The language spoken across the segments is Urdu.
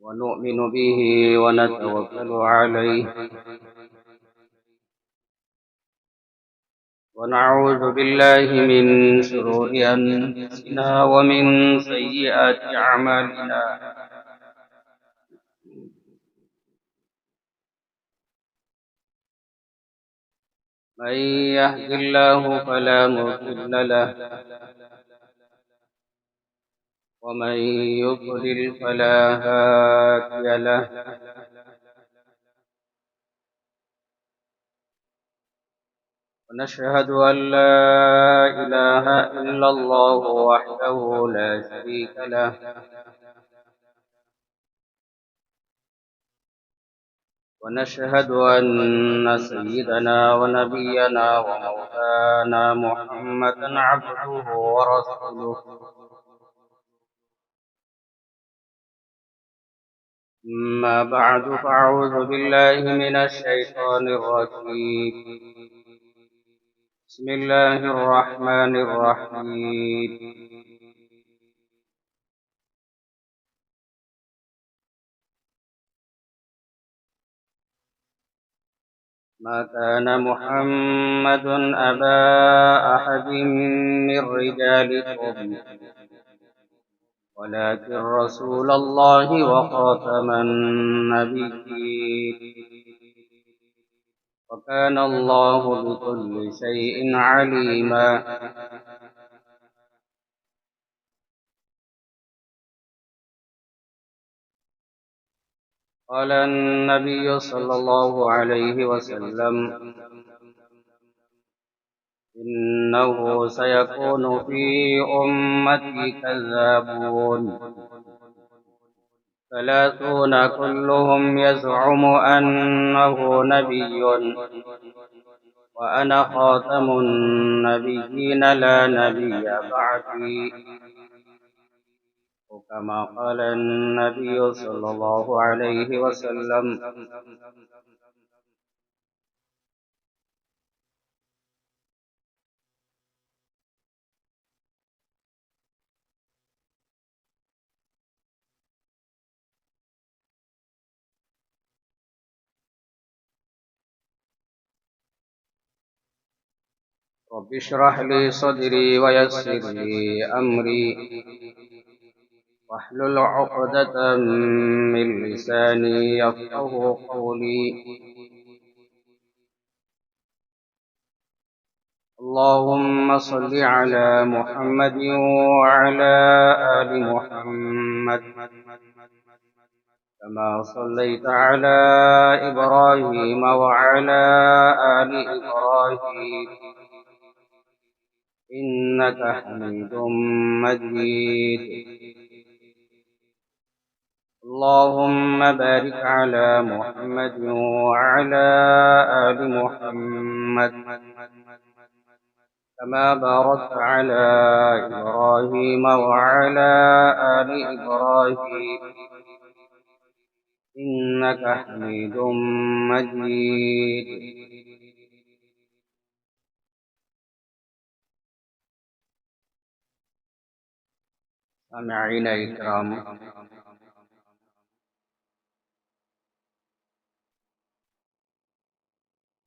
ونؤمن به ونتوكل عليه ونعوذ بالله من شرور أنفسنا ومن سيئات أعمالنا من يهد الله فلا مضل له ومن يضلل فلا هادي له ونشهد أن لا إله إلا الله وحده لا شريك له ونشهد أن سيدنا ونبينا ومولانا محمدا عبده ورسوله أما بعد فأعوذ بالله من الشيطان الرجيم بسم الله الرحمن الرحيم ما كان محمد أبا أحد من رجالكم ولكن رسول الله وخاتم النبيين وكان الله بكل شيء عليما قال النبي صلى الله عليه وسلم إنه سيكون في أمتي كذابون 30 كلهم يزعم أنه نبي وأنا خاتم النبيين لا نبي بعدي وكما قال النبي صلى الله عليه وسلم رب اشرح لي صدري ويسر لي أمري واحلل عقدة من لساني يفقه قولي اللهم صل على محمد وعلى آل محمد كما صليت على إبراهيم وعلى آل إبراهيم إنك حميد مجيد اللهم بارك على محمد وعلى آل محمد كما باركت على إبراهيم وعلى آل إبراهيم إنك حميد مجيد سامعين الكرام،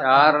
4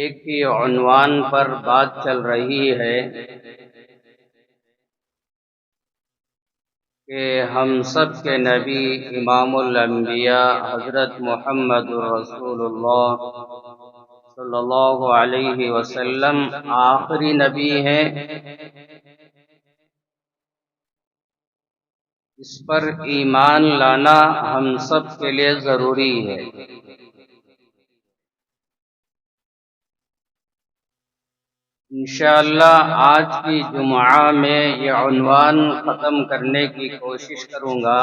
ایک ہی عنوان پر بات چل رہی ہے کہ ہم سب کے نبی امام الانبیاء حضرت محمد الرسول اللہ صلی اللہ علیہ وسلم آخری نبی ہیں۔ اس پر ایمان لانا ہم سب کے لیے ضروری ہے۔ انشاءاللہ آج کی جمعہ میں یہ عنوان ختم کرنے کی کوشش کروں گا۔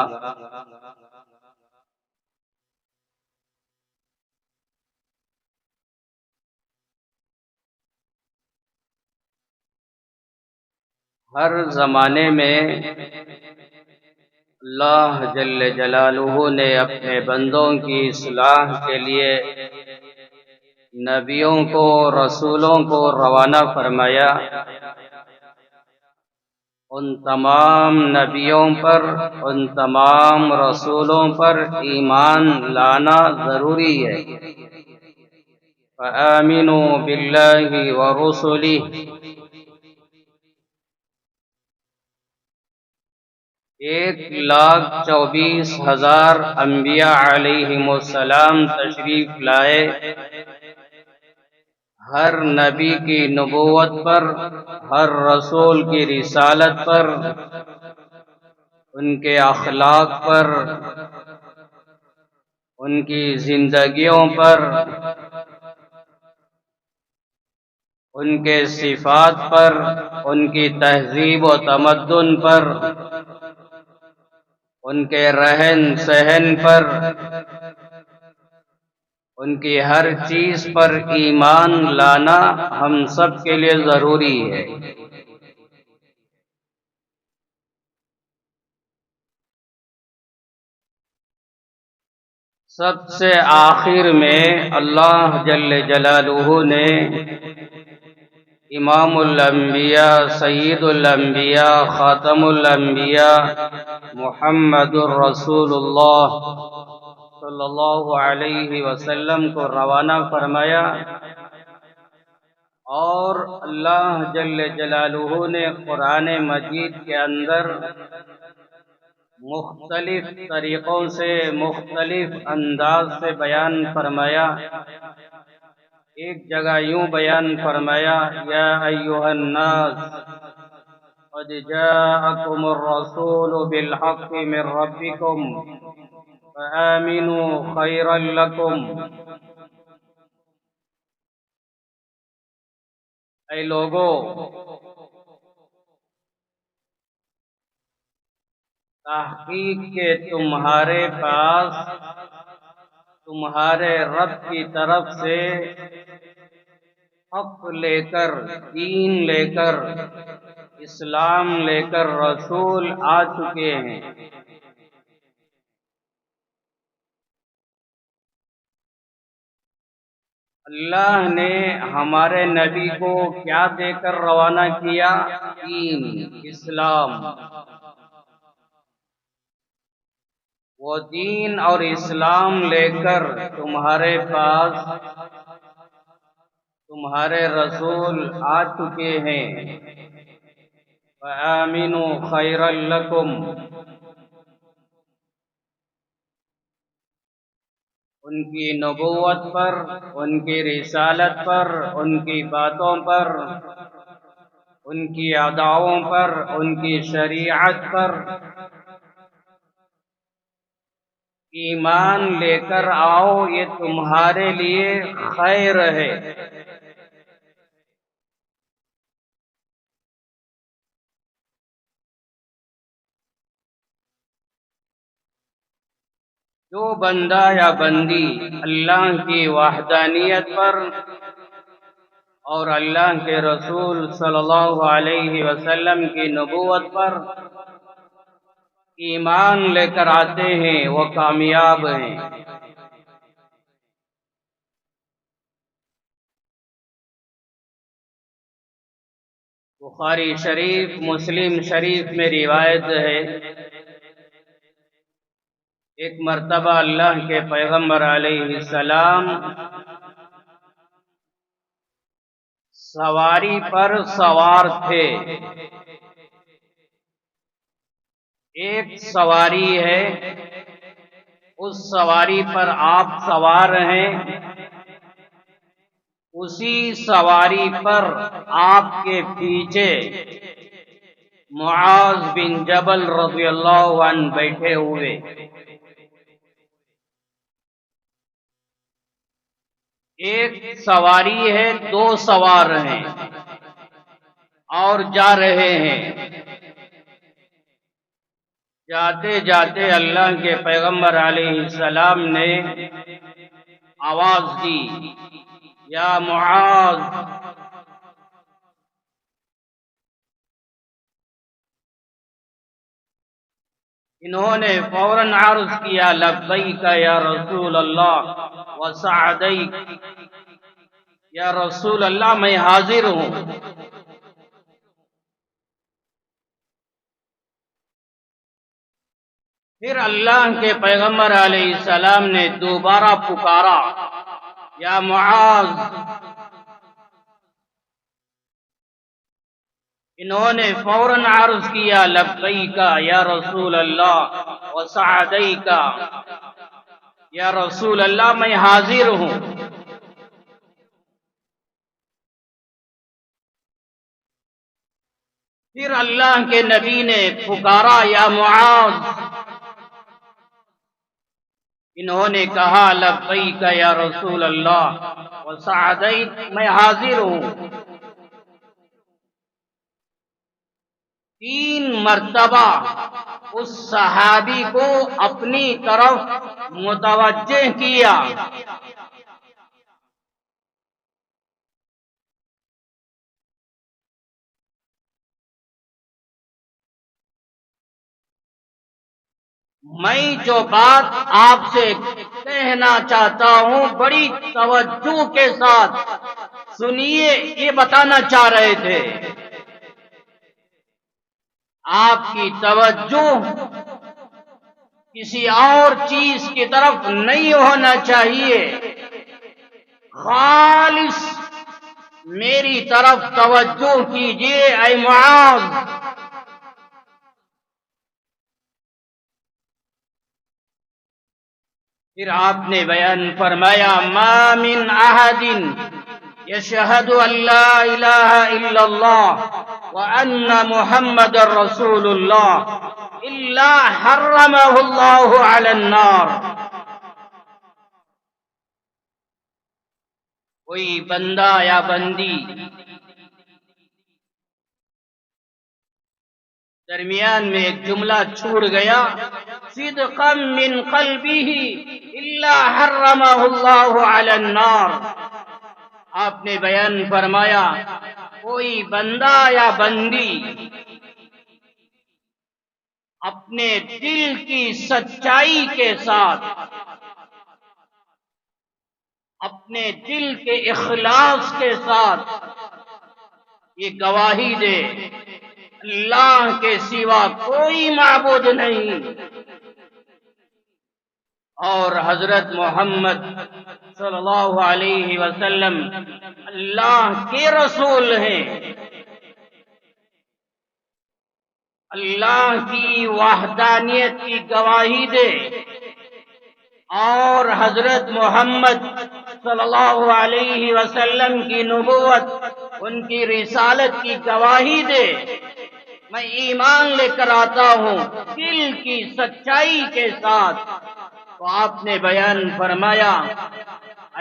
ہر زمانے میں اللہ جل جلالہ نے اپنے بندوں کی اصلاح کے لیے نبیوں کو، رسولوں کو روانہ فرمایا۔ ان تمام نبیوں پر، ان تمام رسولوں پر ایمان لانا ضروری ہے۔ فآمنوا باللہ ورسلہ، 1,24,000 انبیاء علیہم السلام تشریف لائے۔ ہر نبی کی نبوت پر، ہر رسول کی رسالت پر، ان کے اخلاق پر، ان کی زندگیوں پر، ان کے صفات پر، ان کی تہذیب و تمدن پر، ان کے رہن سہن پر، ان کی ہر چیز پر ایمان لانا ہم سب کے لیے ضروری ہے۔ سب سے آخر میں اللہ جل جلالہ نے امام الانبیاء، سید الانبیاء، خاتم الانبیاء محمد الرسول اللہ صلی اللہ علیہ وسلم کو روانہ فرمایا، اور اللہ جل جلالہ نے قرآن مجید کے اندر مختلف طریقوں سے، مختلف انداز سے بیان فرمایا۔ ایک جگہ یوں بیان فرمایا، یا ایھا الناس قد جاءکم الرسول بالحق من ربکم فآمنوا خیرا لکم۔ اے لوگو، تحقیق کہ تمہارے پاس تمہارے رب کی طرف سے حق لے کر، دین لے کر، اسلام لے کر رسول آ چکے ہیں۔ اللہ نے ہمارے نبی کو کیا دے کر روانہ کیا؟ دین، اسلام۔ وہ دین اور اسلام لے کر تمہارے پاس تمہارے رسول آ چکے ہیں۔ فآمنوا خیرا لکم، ان کی نبوت پر، ان کی رسالت پر، ان کی باتوں پر، ان کی اداؤں پر، ان کی شریعت پر ایمان لے کر آؤ، یہ تمہارے لیے خیر ہے۔ جو بندہ یا بندی اللہ کی وحدانیت پر اور اللہ کے رسول صلی اللہ علیہ وسلم کی نبوت پر ایمان لے کر آتے ہیں، وہ کامیاب ہیں۔ بخاری شریف، مسلم شریف میں روایت ہے، ایک مرتبہ اللہ کے پیغمبر علیہ السلام سواری پر سوار تھے. ایک سواری ہے، اس سواری پر آپ سوار ہیں، اسی سواری پر آپ کے پیچھے معاذ بن جبل رضی اللہ عنہ بیٹھے ہوئے. ایک سواری ہے، دو سوار ہیں اور جا رہے ہیں. جاتے جاتے اللہ کے پیغمبر علیہ السلام نے آواز دی، یا معاذ. انہوں نے فوراً عرض کیا، لبیک یا رسول اللہ وسعدیک، یا رسول اللہ میں حاضر ہوں. پھر اللہ کے پیغمبر علیہ السلام نے دوبارہ پکارا، یا معاذ. انہوں نے فوراً عرض کیا، لبیک یا رسول اللہ وسعدیک، یا رسول اللہ میں حاضر ہوں. پھر اللہ کے نبی نے پکارا، یا معاذ. انہوں نے کہا، لبیک یا رسول اللہ وسعدیک، میں حاضر ہوں. 3 مرتبہ اس صحابی کو اپنی طرف متوجہ کیا. میں جو بات آپ سے کہنا چاہتا ہوں بڑی توجہ کے ساتھ سنیے. یہ بتانا چاہ رہے تھے، آپ کی توجہ کسی اور چیز کی طرف نہیں ہونا چاہیے، خالص میری طرف توجہ کیجیے. اے معاذ، پھر آپ نے بیان فرمایا، ما من احد یشہد ان لا الہ الا اللہ وان محمد رسول اللہ الا حرمہ اللہ علی النار. کوئی بندہ یا بندی درمیان میں ایک جملہ چھوڑ گیا، صدقا من قلبہ الا حرمہ اللہ علی النار. آپ نے بیان فرمایا، کوئی بندہ یا بندی اپنے دل کی سچائی کے ساتھ، اپنے دل کے اخلاص کے ساتھ یہ گواہی دے، اللہ کے سوا کوئی معبود نہیں اور حضرت محمد صلی اللہ علیہ وسلم اللہ کے رسول ہیں، اللہ کی وحدانیت کی گواہی دے اور حضرت محمد صلی اللہ علیہ وسلم کی نبوت، ان کی رسالت کی گواہی دے. میں ایمان لے کر آتا ہوں دل کی سچائی کے ساتھ. تو آپ نے بیان فرمایا،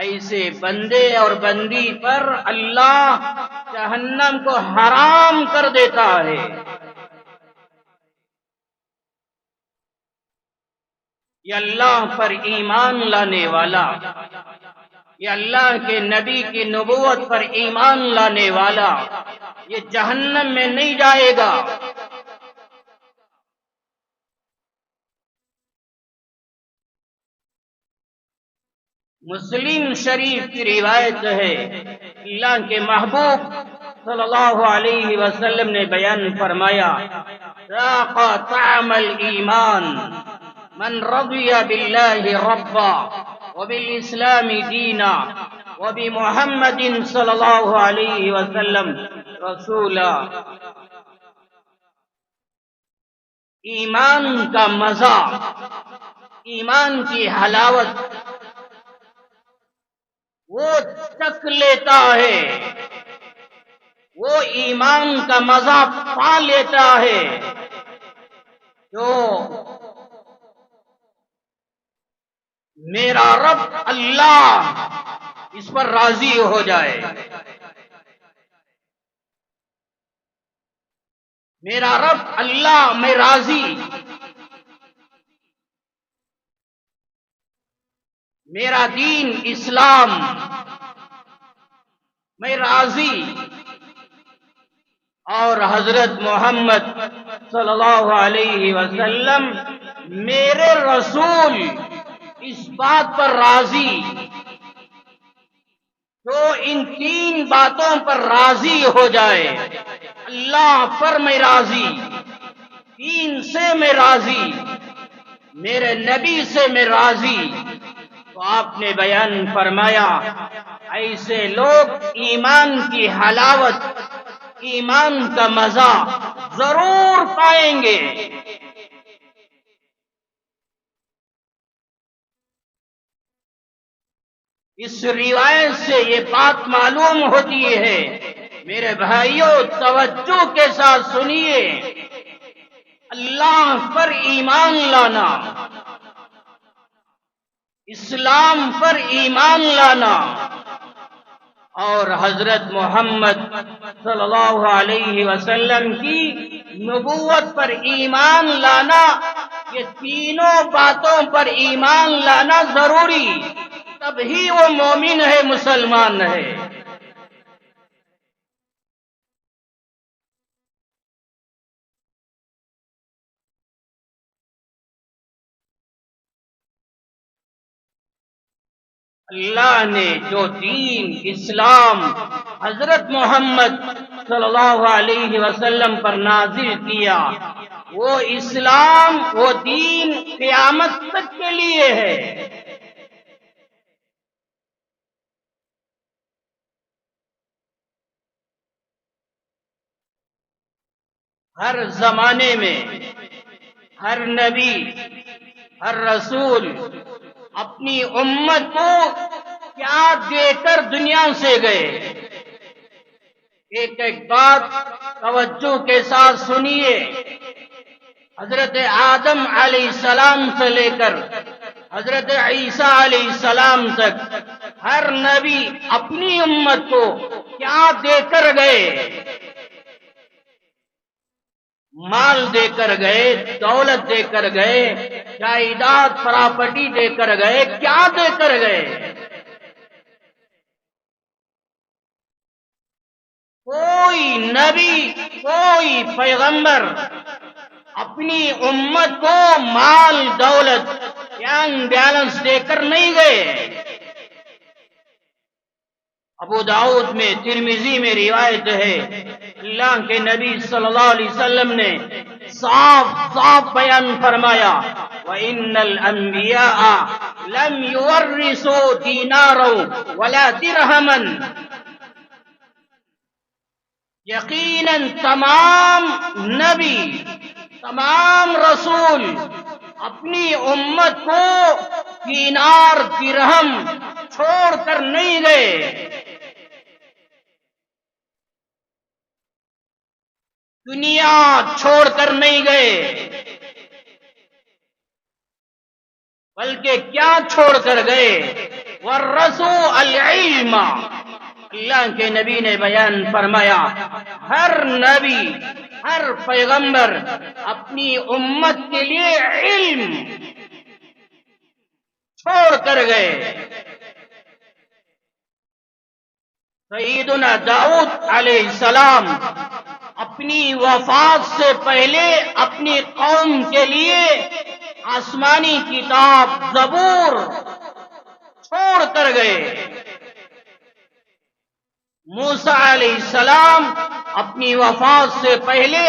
ایسے بندے اور بندی پر اللہ جہنم کو حرام کر دیتا ہے. یہ اللہ پر ایمان لانے والا، یہ اللہ کے نبی کی نبوت پر ایمان لانے والا یہ جہنم میں نہیں جائے گا. مسلم شریف کی روایت ہے، اللہ کے محبوب صلی اللہ علیہ وسلم نے بیان فرمایا، ذاق طعم الایمان من رضی باللہ ربا وبالاسلام دینا وبمحمد صلی اللہ علیہ وسلم رسولا۔ ایمان کا مزہ، ایمان کی حلاوت وہ چکھ لیتا ہے، وہ ایمان کا مزہ پا لیتا ہے جو میرا رب اللہ اس پر راضی ہو جائے، میرا رب اللہ میں راضی، میرا دین اسلام میں راضی، اور حضرت محمد صلی اللہ علیہ وسلم میرے رسول اس بات پر راضی، جو ان تین باتوں پر راضی ہو جائے، اللہ پر میں راضی، دین سے میں راضی، میرے نبی سے میں راضی، تو آپ نے بیان فرمایا ایسے لوگ ایمان کی حلاوت، ایمان کا مزہ ضرور پائیں گے۔ اس روایت سے یہ بات معلوم ہوتی ہے، میرے بھائیوں توجہ کے ساتھ سنیے، اللہ پر ایمان لانا، اسلام پر ایمان لانا اور حضرت محمد صلی اللہ علیہ وسلم کی نبوت پر ایمان لانا، یہ تینوں باتوں پر ایمان لانا ضروری، تب ہی وہ مومن ہے، مسلمان ہے۔ اللہ نے جو دین اسلام حضرت محمد صلی اللہ علیہ وسلم پر نازل کیا، وہ اسلام، وہ دین قیامت تک کے لیے ہے۔ ہر زمانے میں ہر نبی، ہر رسول اپنی امت کو کیا دے کر دنیا سے گئے، ایک ایک بات توجہ کے ساتھ سنیے۔ حضرت آدم علیہ السلام سے لے کر حضرت عیسیٰ علیہ السلام تک ہر نبی اپنی امت کو کیا دے کر گئے؟ مال دے کر گئے، دولت دے کر گئے، جائیداد پراپرٹی دے کر گئے، کیا دے کر گئے؟ کوئی نبی، کوئی پیغمبر اپنی امت کو مال دولت بینک بیلنس دے کر نہیں گئے۔ ابو داؤد میں، ترمذی میں روایت ہے، اللہ کے نبی صلی اللہ علیہ وسلم نے صاف صاف بیان فرمایا، وَإِنَّ الْأَنْبِيَاءَ لَمْ يُوَرِّثُوا دِينَارًا وَلَا دِرْهَمًا۔ یقیناً تمام نبی، تمام رسول اپنی امت کو دینار درہم چھوڑ کر نہیں گئے، دنیا چھوڑ کر نہیں گئے، بلکہ کیا چھوڑ کر گئے؟ وَالرَّسُولُ الْعِلْمَ۔ اللہ کے نبی نے بیان فرمایا، ہر نبی، ہر پیغمبر اپنی امت کے لیے علم چھوڑ کر گئے۔ سیدنا داؤد علیہ السلام اپنی وفات سے پہلے اپنی قوم کے لیے آسمانی کتاب زبور چھوڑ کر گئے۔ موسیٰ علیہ السلام اپنی وفات سے پہلے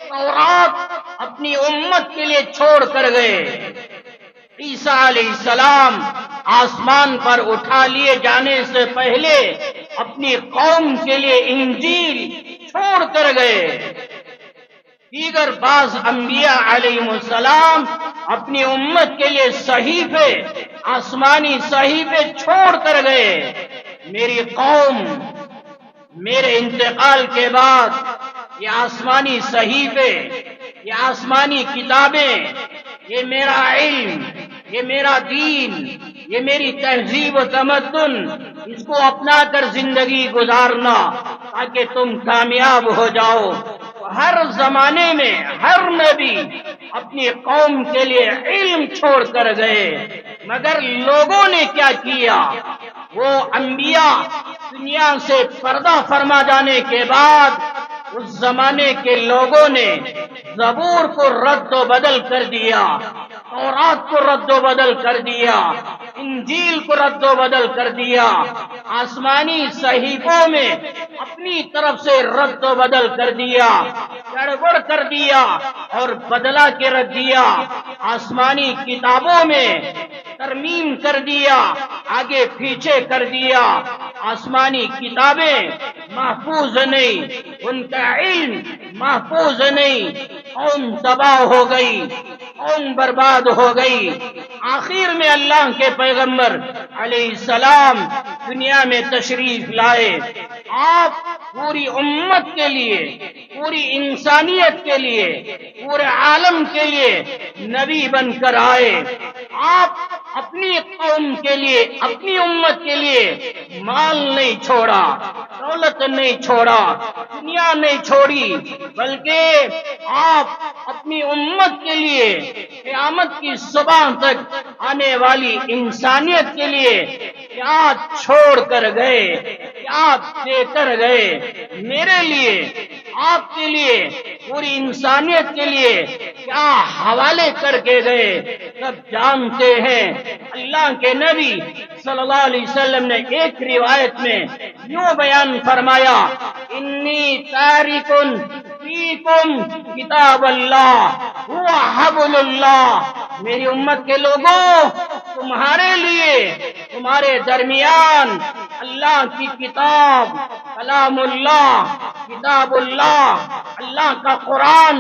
تورات اپنی امت کے لیے چھوڑ کر گئے۔ عیسیٰ علیہ السلام آسمان پر اٹھا لیے جانے سے پہلے اپنی قوم کے لیے انجیل چھوڑ کر گئے۔ دیگر بعض انبیاء علیہ السلام اپنی امت کے لیے صحیفے، آسمانی صحیفے چھوڑ کر گئے۔ میری قوم میرے انتقال کے بعد یہ آسمانی صحیفے، یہ آسمانی کتابیں، یہ میرا علم، یہ میرا دین، یہ میری تہذیب و تمدن، اس کو اپنا کر زندگی گزارنا تاکہ تم کامیاب ہو جاؤ۔ ہر زمانے میں ہر نبی اپنی قوم کے لیے علم چھوڑ کر گئے، مگر لوگوں نے کیا کیا؟ وہ انبیاء دنیا سے پردہ فرما جانے کے بعد اس زمانے کے لوگوں نے زبور کو رد و بدل کر دیا، تورات کو رد و بدل کر دیا، انجیل کو رد و بدل کر دیا، آسمانی صحیفوں میں اپنی طرف سے رد و بدل کر دیا، گڑبڑ کر دیا اور بدلا کے رکھ دیا، آسمانی کتابوں میں ترمیم کر دیا، آگے پیچھے کر دیا۔ آسمانی کتابیں محفوظ نہیں، ان کا علم محفوظ نہیں، قوم تباہ ہو گئی، قوم برباد ہو گئی۔ آخر میں اللہ کے پیغمبر علیہ السلام دنیا میں تشریف لائے۔ آپ پوری امت کے لیے، پوری انسانیت کے لیے، پورے عالم کے لیے نبی بن کر آئے۔ آپ اپنی قوم کے لیے، اپنی امت کے لیے مال نہیں چھوڑا، دولت نہیں چھوڑا، دنیا نہیں چھوڑی، بلکہ آپ اپنی امت کے لیے قیامت کی صبح تک آنے والی انسانیت کے لیے کیا چھوڑ کر گئے، کیا دے کر گئے؟ میرے لیے، آپ کے لیے، پوری انسانیت کے لیے کیا حوالے کر کے گئے؟ سب جانتے ہیں۔ اللہ کے نبی صلی اللہ علیہ وسلم نے ایک روایت میں یوں بیان فرمایا، انی تارکن فیکم کتاب اللہ ہوا حبل اللہ۔ میری امت کے لوگوں، تمہارے لیے، تمہارے درمیان اللہ کی کتاب، کلام اللہ، کتاب اللہ، اللہ کا قرآن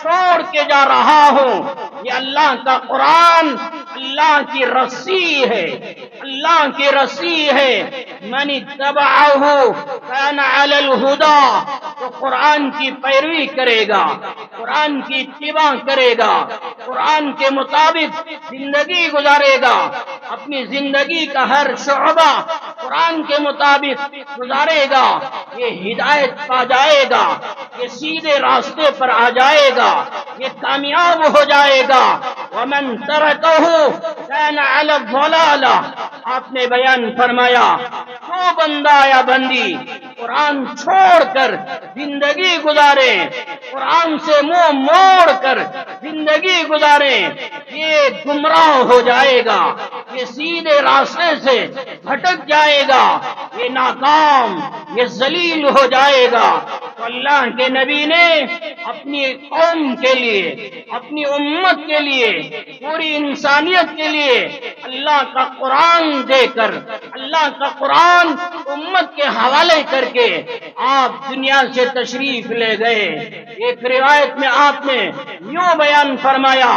چھوڑ کے جا رہا ہوں۔ یہ اللہ کا قرآن اللہ کی رسی ہے، اللہ کی رسی ہے۔ من اتبعہ کان علی الہدی، تو قرآن کی پیروی کرے گا، قرآن کی اتباع کرے گا، قرآن کے مطابق زندگی گزارے گا، اپنی زندگی کا ہر شعبہ قرآن کے مطابق گزارے گا، یہ ہدایت پا جائے گا، یہ سیدھے راستے پر آ جائے گا، یہ کامیاب ہو جائے گا۔ ومن ترکہ کان علی الضلالہ، آپ نے بیان فرمایا جو بندہ یا بندی قرآن چھوڑ کر زندگی گزارے، قرآن سے منہ موڑ کر زندگی گزارے، یہ گمراہ ہو جائے گا، یہ سیدھے راستے سے بھٹک جائے گا، یہ ناکام، یہ ذلیل ہو جائے گا۔ تو اللہ کے نبی نے اپنی قوم کے لیے، اپنی امت کے لیے، پوری انسانیت کے لیے اللہ کا قرآن دے کر، اللہ کا قرآن امت کے حوالے کر کے آپ دنیا سے تشریف لے گئے۔ ایک روایت میں آپ نے یوں بیان فرمایا،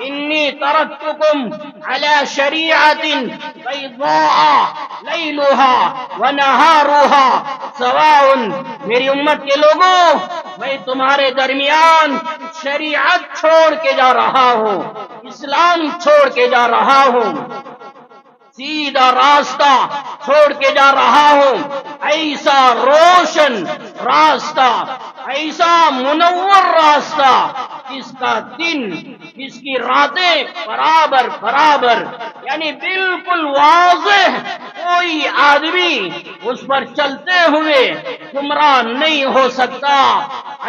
انی ترکتکم علی شریعت بیضاء لیلھا ونہارھا سواء۔ میری امت کے لوگوں، میں تمہارے درمیان شریعت چھوڑ کے جا رہا ہوں، اسلام چھوڑ کے جا رہا ہوں، سیدھا راستہ چھوڑ کے جا رہا ہوں، ایسا روشن راستہ، ایسا منور راستہ جس کا دن، جس کی راتیں برابر برابر، یعنی بالکل واضح، کوئی آدمی اس پر چلتے ہوئے گمراہ نہیں ہو سکتا۔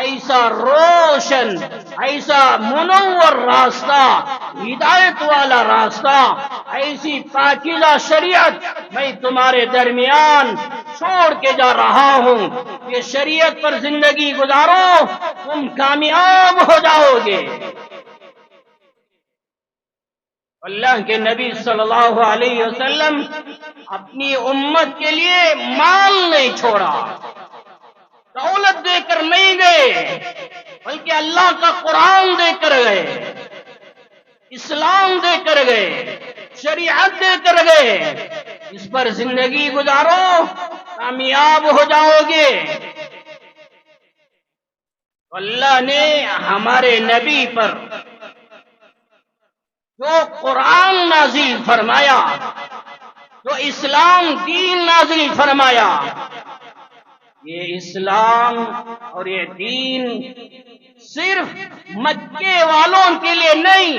ایسا روشن، ایسا منور راستہ، ہدایت والا راستہ، ایسی پاکیزہ شریعت میں تمہارے درمیان چھوڑ کے جا رہا ہوں۔ یہ شریعت پر زندگی گزارو، تم کامیاب ہو جاؤ گے۔ اللہ کے نبی صلی اللہ علیہ وسلم اپنی امت کے لیے مال نہیں چھوڑا، دولت دے کر نہیں گئے، بلکہ اللہ کا قرآن دے کر گئے، اسلام دے کر گئے، شریعت دے کر گئے، اس پر زندگی گزارو کامیاب ہو جاؤ گے۔ اللہ نے ہمارے نبی پر جو قرآن نازل فرمایا، جو اسلام دین نازل فرمایا، یہ اسلام اور یہ دین صرف مکے والوں کے لیے نہیں،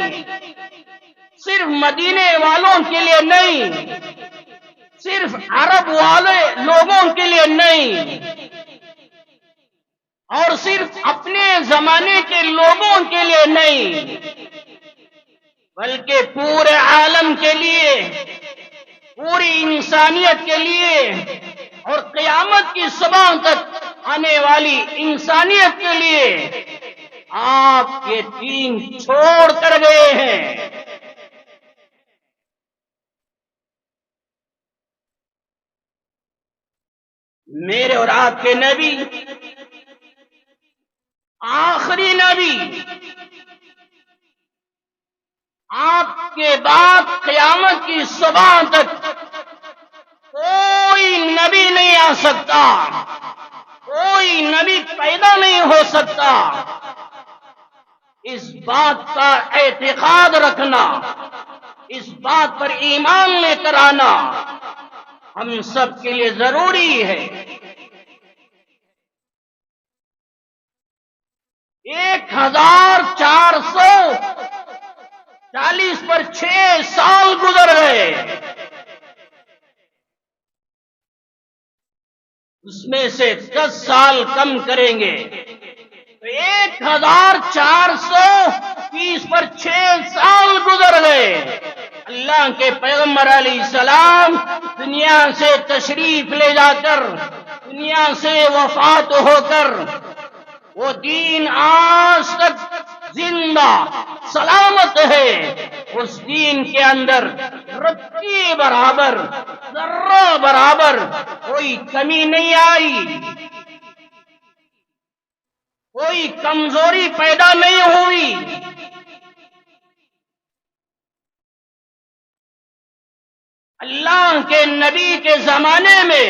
صرف مدینے والوں کے لیے نہیں، صرف عرب والے لوگوں کے لیے نہیں، اور صرف اپنے زمانے کے لوگوں کے لیے نہیں، بلکہ پورے عالم کے لیے، پوری انسانیت کے لیے، اور قیامت کی صبح تک آنے والی انسانیت کے لیے آپ یہ دین چھوڑ کر گئے ہیں۔ میرے اور آپ کے نبی آخری نبی، آپ کے بعد قیامت کی صبح تک کوئی نبی نہیں آ سکتا، کوئی نبی پیدا نہیں ہو سکتا۔ اس بات کا اعتقاد رکھنا، اس بات پر ایمان لے کر آنا ہم سب کے لیے ضروری ہے۔ 1440 پر 6 سال گزر گئے، اس میں سے 10 سال کم کریں گے تو 1430 پر 6 سال گزر گئے۔ اللہ کے پیغمبر علیہ السلام دنیا سے تشریف لے جا کر، دنیا سے وفات ہو کر، وہ دین آج تک زندہ سلامت ہے۔ اس دین کے اندر رتی برابر، ذرہ برابر کوئی کمی نہیں آئی، کوئی کمزوری پیدا نہیں ہوئی۔ اللہ کے نبی کے زمانے میں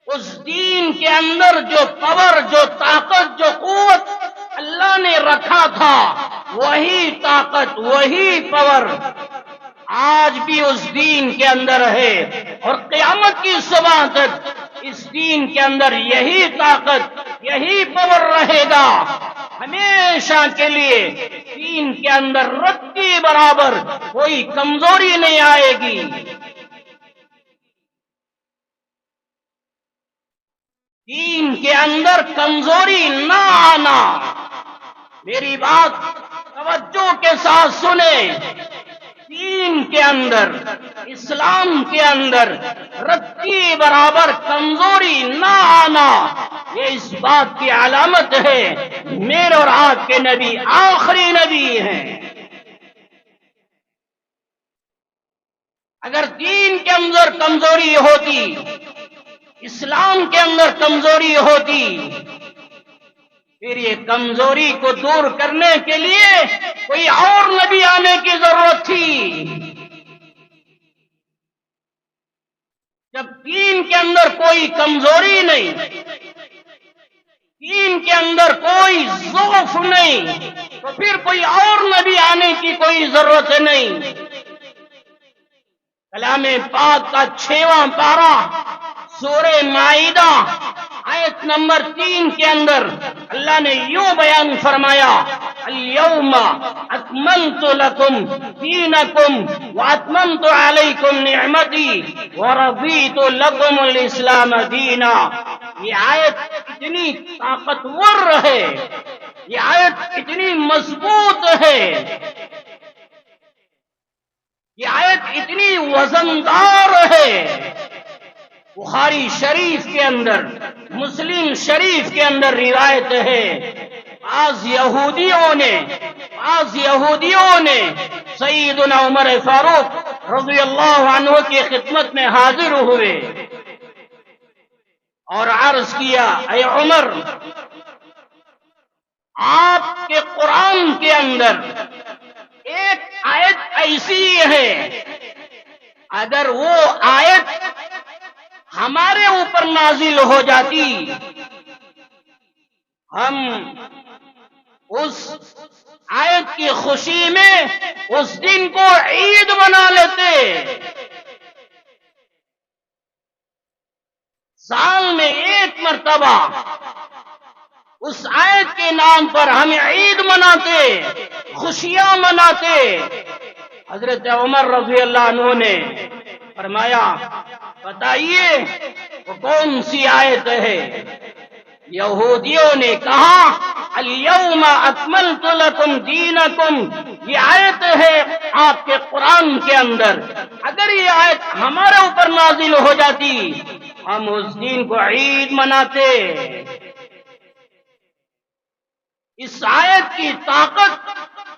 اس دین کے اندر جو پاور، جو طاقت، جو قوت اللہ نے رکھا تھا، وہی طاقت، وہی پاور آج بھی اس دین کے اندر ہے، اور قیامت کی صبح تک اس دین کے اندر یہی طاقت، یہی پاور رہے گا۔ ہمیشہ کے لیے دین کے اندر رتی برابر کوئی کمزوری نہیں آئے گی۔ دین کے اندر کمزوری نہ آنا، میری بات توجہ کے ساتھ سنیں۔ دین کے اندر، اسلام کے اندر رتی برابر کمزوری نہ آنا، یہ اس بات کی علامت ہے میرے اور آپ کے نبی آخری نبی ہیں۔ اگر دین کے اندر کمزوری ہوتی، اسلام کے اندر کمزوری ہوتی، پھر یہ کمزوری کو دور کرنے کے لیے کوئی اور نبی آنے کی ضرورت تھی۔ جب دین کے اندر کوئی کمزوری نہیں، دین کے اندر کوئی ضعف نہیں، تو پھر کوئی اور نبی آنے کی کوئی ضرورت نہیں۔ کلام پاک کا 6واں پارہ سورہ مائدہ آیت نمبر 3 کے اندر اللہ نے یوں بیان فرمایا، اليوم اکملت لکم دینکم واتممت علیکم نعمتی ورضیت لکم الاسلام دینا۔ یہ آیت اتنی طاقتور ہے، یہ آیت اتنی مضبوط ہے، یہ آیت اتنی وزندار ہے۔ بخاری شریف کے اندر، مسلم شریف کے اندر روایت ہے، بعض یہودیوں نے سیدنا عمر فاروق رضی اللہ عنہ کی خدمت میں حاضر ہوئے اور عرض کیا، اے عمر، آپ کے قرآن کے اندر ایک آیت ایسی ہے، اگر وہ آیت ہمارے اوپر نازل ہو جاتی، ہم اس آیت کی خوشی میں اس دن کو عید بنا لیتے، سال میں ایک مرتبہ اس آیت کے نام پر ہم عید مناتے، خوشیاں مناتے۔ حضرت عمر رضی اللہ عنہ نے فرمایا، بتائیے وہ کون سی آیت ہے؟ یہودیوں نے کہا، الیوم اکملت لکم دینکم، یہ آیت ہے آپ کے قرآن کے اندر، اگر یہ آیت ہمارے اوپر نازل ہو جاتی ہم اس دن کو عید مناتے۔ اس آیت کی طاقت،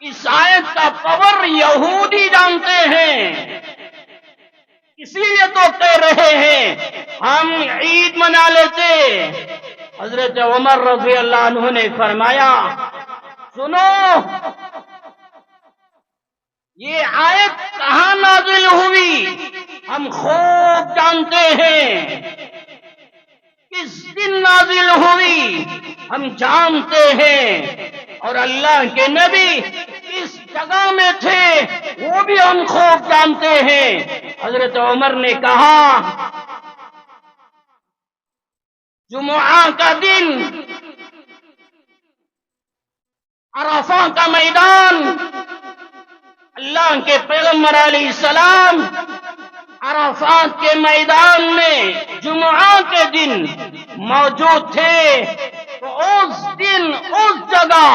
اس آیت کا پاور یہودی جانتے ہیں، اسی لیے تو کہہ رہے ہیں ہم عید منا لیتے۔ حضرت عمر رضی اللہ عنہ نے فرمایا، سنو، یہ آیت کہاں نازل ہوئی ہم خوب جانتے ہیں، کس دن نازل ہوئی ہم جانتے ہیں، اور اللہ کے نبی کس جگہ میں تھے وہ بھی ہم خوب جانتے ہیں۔ حضرت عمر نے کہا، جمعہ کا دن، عرفہ کا میدان، اللہ کے پیغمبر علیہ السلام عرفات کے میدان میں جمعہ کے دن موجود تھے، تو اس دن اس جگہ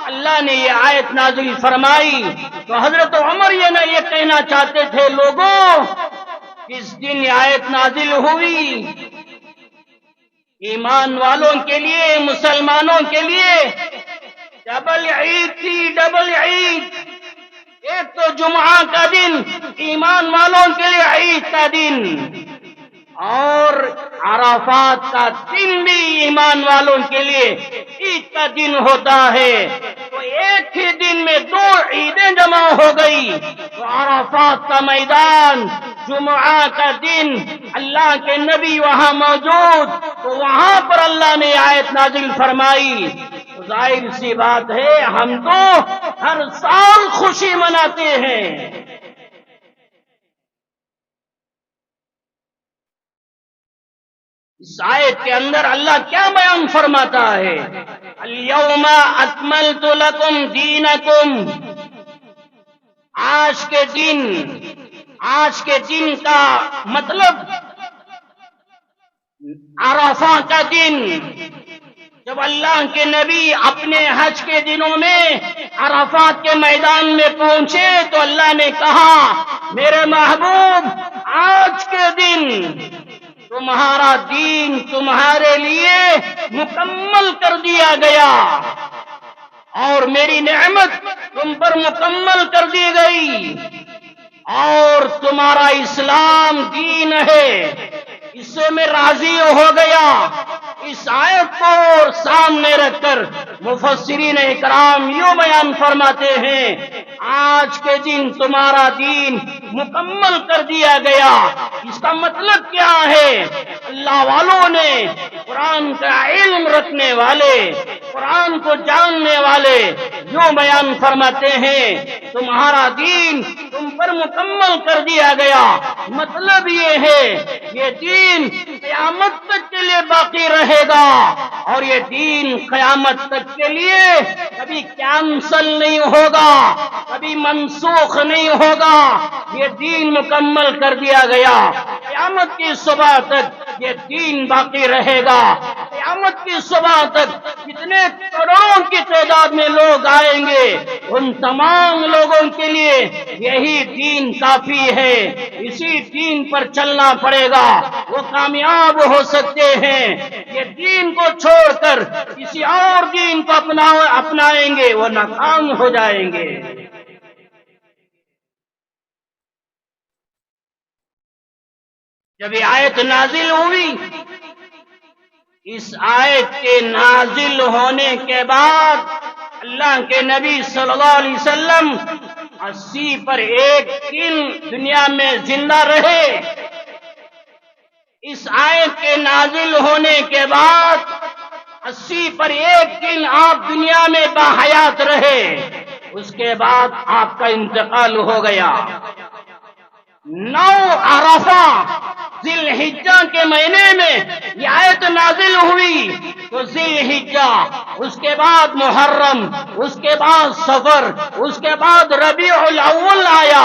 اللہ نے یہ آیت نازل فرمائی۔ تو حضرت عمر یہ کہنا چاہتے تھے، لوگوں، اس دن یہ آیت نازل ہوئی، ایمان والوں کے لیے، مسلمانوں کے لیے ڈبل عید تھی، ڈبل عید۔ ایک تو جمعہ کا دن ایمان والوں کے لیے عید کا دن، اور عرفات کا دن بھی ایمان والوں کے لیے عید کا دن ہوتا ہے۔ تو ایک ہی دن میں دو عیدیں جمع ہو گئی، تو عرفات کا میدان، جمعہ کا دن، اللہ کے نبی وہاں موجود، تو وہاں پر اللہ نے آیت نازل فرمائی۔ تو ظاہر سی بات ہے ہم تو ہر سال خوشی مناتے ہیں۔ اس آیت کے اندر اللہ کیا بیان فرماتا ہے؟ الیوم اکملت لکم دینکم، آج کے دن کا مطلب عرفہ کا دن، جب اللہ کے نبی اپنے حج کے دنوں میں عرفات کے میدان میں پہنچے تو اللہ نے کہا، میرے محبوب، آج کے دن تمہارا دین تمہارے لیے مکمل کر دیا گیا، اور میری نعمت تم پر مکمل کر دی گئی، اور تمہارا اسلام دین ہے، اس سے میں راضی ہو گیا۔ اس آیت کو سامنے رکھ کر مفسرین اکرام یوں بیان فرماتے ہیں، آج کے دن تمہارا دین مکمل کر دیا گیا۔ اس کا مطلب کیا ہے؟ اللہ والوں نے، قرآن کا علم رکھنے والے، قرآن کو جاننے والے یوں بیان فرماتے ہیں، تمہارا دین تم پر مکمل کر دیا گیا۔ مطلب یہ ہے یہ دین قیامت تک کے لیے باقی رہے گا، اور یہ دین قیامت تک کے لیے کبھی کینسل نہیں ہوگا، کبھی منسوخ نہیں ہوگا۔ یہ دین مکمل کر دیا گیا، قیامت کی صبح تک یہ دین باقی رہے گا۔ قیامت کی صبح تک جتنے کروڑوں کی تعداد میں لوگ آئیں گے، ان تمام لوگوں کے لیے یہی دین کافی ہے، اسی دین پر چلنا پڑے گا، وہ کامیاب ہو سکتے ہیں۔ یہ دین کو چھوڑ کر کسی اور دین کو اپنائیں گے وہ ناکام ہو جائیں گے۔ جب یہ آیت نازل ہوئی، اس آیت کے نازل ہونے کے بعد اللہ کے نبی صلی اللہ علیہ وسلم 80 پر 1 دن دنیا میں زندہ رہے۔ اس آیت کے نازل ہونے کے بعد 80 پر 1 دن آپ دنیا میں باحیات رہے، اس کے بعد آپ کا انتقال ہو گیا۔ 9 عرفہ ذی الحجہ کے مہینے میں یہ آیت نازل ہوئی، تو ذی الحجہ، اس کے بعد محرم، اس کے بعد صفر، اس کے بعد ربیع الاول آیا،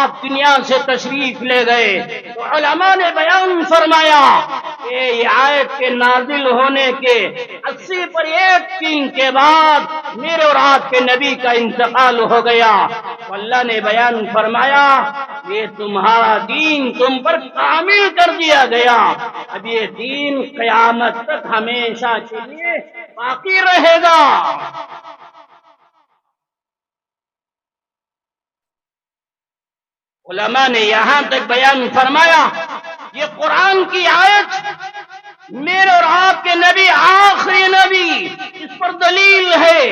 آپ دنیا سے تشریف لے گئے۔ تو علماء نے بیان فرمایا کہ یہ آیت کے نازل ہونے کے 80 پر 1 دن کے بعد میرے اور آپ کے نبی کا انتقال ہو گیا۔ تو اللہ نے بیان فرمایا یہ تمہارا دین تم پر کامل کر دیا گیا، اب یہ دین قیامت تک ہمیشہ کے لیے باقی رہے گا۔ علماء نے یہاں تک بیان فرمایا یہ قرآن کی آیت میرے اور آپ کے نبی آخری نبی، اس پر دلیل ہے۔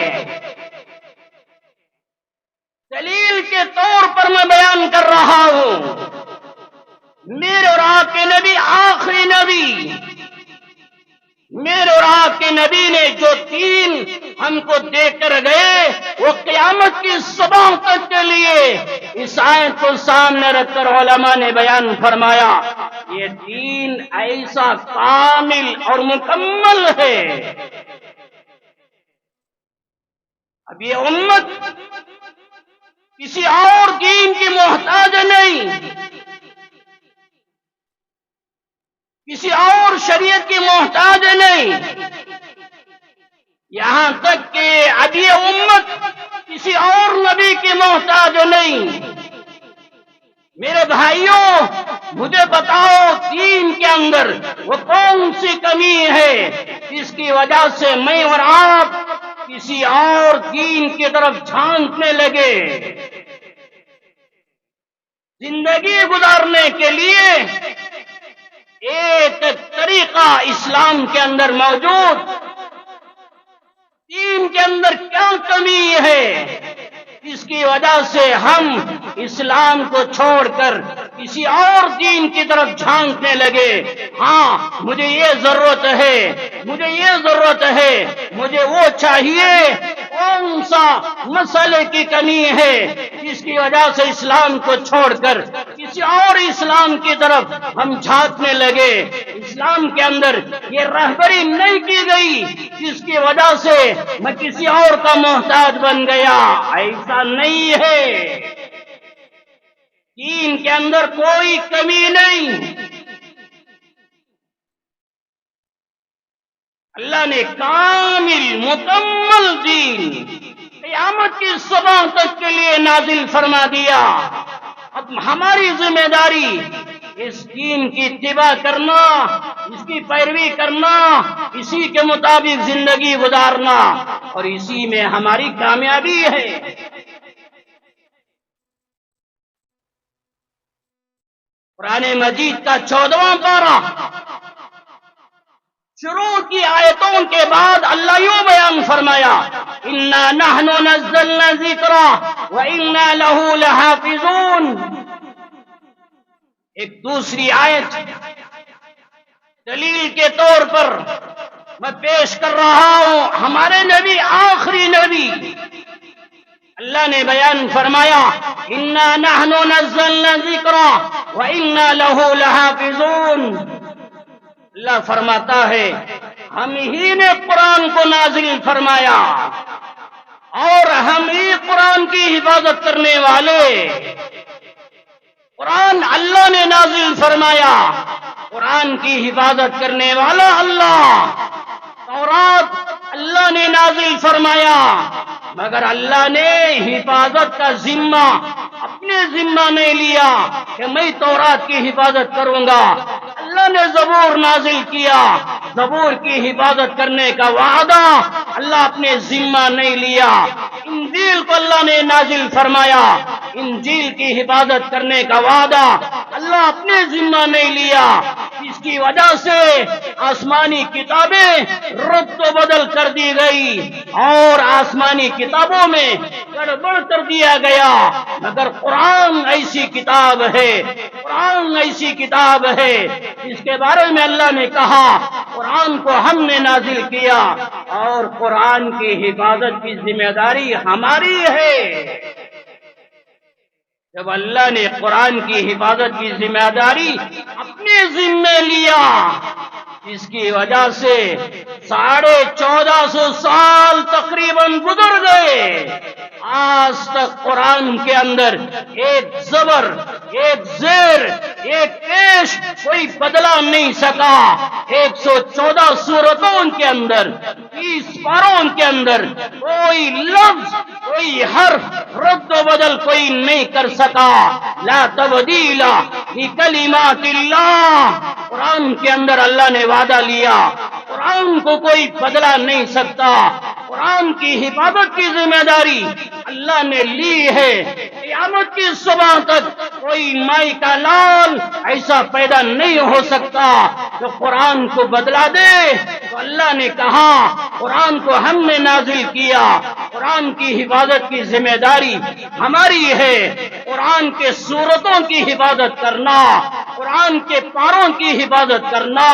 دلیل کے طور پر میں بیان کر رہا ہوں، میرے اور آپ کے نبی آخری نبی، میرے اور آپ کے نبی نے جو دین ہم کو دے کر گئے وہ قیامت کی صبح تک کے لیے اس آیت کو سامنے رکھ کر علماء نے بیان فرمایا یہ دین ایسا کامل اور مکمل ہے۔ اب یہ امت کسی اور دین کی محتاج نہیں، کسی اور شریعت کی محتاج نہیں، یہاں تک کہ اب یہ امت کسی اور نبی کی محتاج نہیں۔ میرے بھائیوں، مجھے بتاؤ دین کے اندر وہ کون سی کمی ہے جس کی وجہ سے میں اور آپ کسی اور دین کی طرف جھانکنے لگے؟ زندگی گزارنے کے لیے ایک طریقہ اسلام کے اندر موجود، دین کے اندر کیا کمی ہے اس کی وجہ سے ہم اسلام کو چھوڑ کر کسی اور دین کی طرف جھانکنے لگے؟ ہاں، مجھے یہ ضرورت ہے، مجھے یہ ضرورت ہے، مجھے وہ چاہیے۔ کون سا مسئلے کی کمی ہے جس کی وجہ سے اسلام کو چھوڑ کر کسی اور اسلام کی طرف ہم جھانکنے لگے؟ اسلام کے اندر یہ رہبری نہیں کی گئی جس کی وجہ سے میں کسی اور کا محتاج بن گیا، ایسا نہیں ہے۔ دین کے اندر کوئی کمی نہیں، اللہ نے کامل مکمل دین قیامت کی صبح تک کے لیے نازل فرما دیا۔ اب ہماری ذمہ داری اس دین کی اتباع کرنا، اس کی پیروی کرنا، اسی کے مطابق زندگی گزارنا، اور اسی میں ہماری کامیابی ہے۔ قرآن مجید کا 14واں پارہ شروع کی آیتوں کے بعد اللہ یوں بیان فرمایا اِنَّا نَحْنُ نَزَّلْنَا الذِّكْرَ وَإِنَّا لَهُ لَحَافِظُونَ۔ ایک دوسری آیت دلیل کے طور پر میں پیش کر رہا ہوں، ہمارے نبی آخری نبی، اللہ نے بیان فرمایا اِنَّا نَحْنُ نَزَّلْنَا الذِّكْرَ وَإِنَّا لَهُ لَحَافِظُونَ۔ اللہ فرماتا ہے ہم ہی نے قرآن کو نازل فرمایا اور ہم ہی قرآن کی حفاظت کرنے والے۔ قرآن اللہ نے نازل فرمایا، قرآن کی حفاظت کرنے والا اللہ۔ تورات اللہ نے نازل فرمایا، مگر اللہ نے حفاظت کا ذمہ اپنے ذمہ نہیں لیا کہ میں تورات کی حفاظت کروں گا۔ اللہ نے زبور نازل کیا، زبور کی حفاظت کرنے کا وعدہ اللہ اپنے ذمہ نہیں لیا۔ انجیل کو اللہ نے نازل فرمایا، انجیل کی حفاظت کرنے کا وعدہ اللہ اپنے ذمہ نہیں لیا، اس کی وجہ سے آسمانی کتابیں رد و بدل کر دی گئی اور آسمانی کتابوں میں گڑبڑ کر دیا گیا، مگر قرآن ایسی کتاب ہے، قرآن ایسی کتاب ہے جس کے بارے میں اللہ نے کہا قرآن کو ہم نے نازل کیا اور قرآن کی حفاظت کی ذمہ داری ہماری ہے۔ جب اللہ نے قرآن کی حفاظت کی ذمہ داری اپنے ذمہ لیا، اس کی وجہ سے 1450 سال تقریباً گزر گئے، آج تک قرآن کے اندر ایک زبر، ایک زیر، ایک پیش کوئی بدلا نہیں سکا۔ 114 سورتوں کے اندر، 30 پاروں کے اندر کوئی لفظ، کوئی حرف رد و بدل کوئی نہیں کر سکا۔ لا تبدیل لکلمات اللہ، قرآن کے اندر اللہ نے وعدہ لیا، قرآن کو کوئی بدلا نہیں سکتا۔ قرآن کی حفاظت کی ذمہ داری اللہ نے لی ہے، قیامت کی صبح تک کوئی مائی کا لال ایسا پیدا نہیں ہو سکتا جو قرآن کو بدلا دے۔ تو اللہ نے کہا قرآن کو ہم نے نازل کیا، قرآن کی حفاظت کی ذمہ داری ہماری ہے۔ قرآن کے سورتوں کی حفاظت کرنا، قرآن کے پاروں کی حفاظت کرنا،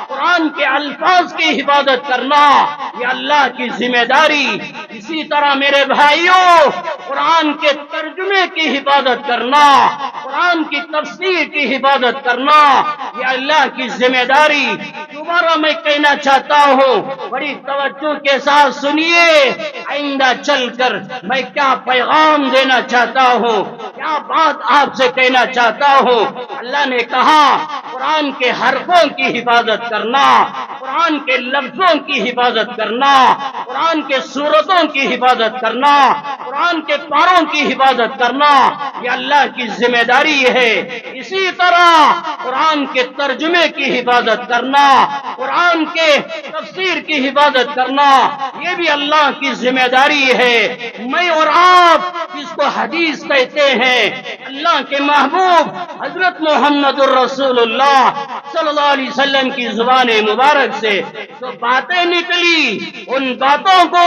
قرآن کے الفاظ کی حفاظت کرنا، یہ اللہ کی ذمہ داری۔ اسی طرح میرے بھائیوں، قرآن کے ترجمے کی حفاظت کرنا، قرآن کی تفسیر کی حفاظت کرنا، یہ اللہ کی ذمہ داری۔ دوبارہ میں کہنا چاہتا ہوں، بڑی توجہ کے ساتھ سنیے، آئندہ چل کر میں کیا پیغام دینا چاہتا ہوں، کیا بات آپ سے کہنا چاہتا ہوں۔ اللہ نے کہا قرآن کے حرفوں کی حفاظت کرنا، قرآن کے لفظوں کی حفاظت کرنا، قرآن کے سورتوں کی حفاظت کرنا، قرآن کے پاروں کی حفاظت کرنا، یہ اللہ کی ذمہ داری ہے۔ اسی طرح قرآن کے ترجمے کی حفاظت کرنا، قرآن کے تفسیر کی حفاظت کرنا، یہ بھی اللہ کی ذمہ داری ہے۔ میں اور آپ جس کو حدیث کہتے ہیں، اللہ کے محبوب حضرت محمد الرسول اللہ صلی اللہ علیہ وسلم کی زبان مبارک سے جو باتیں نکلی، ان باتوں کو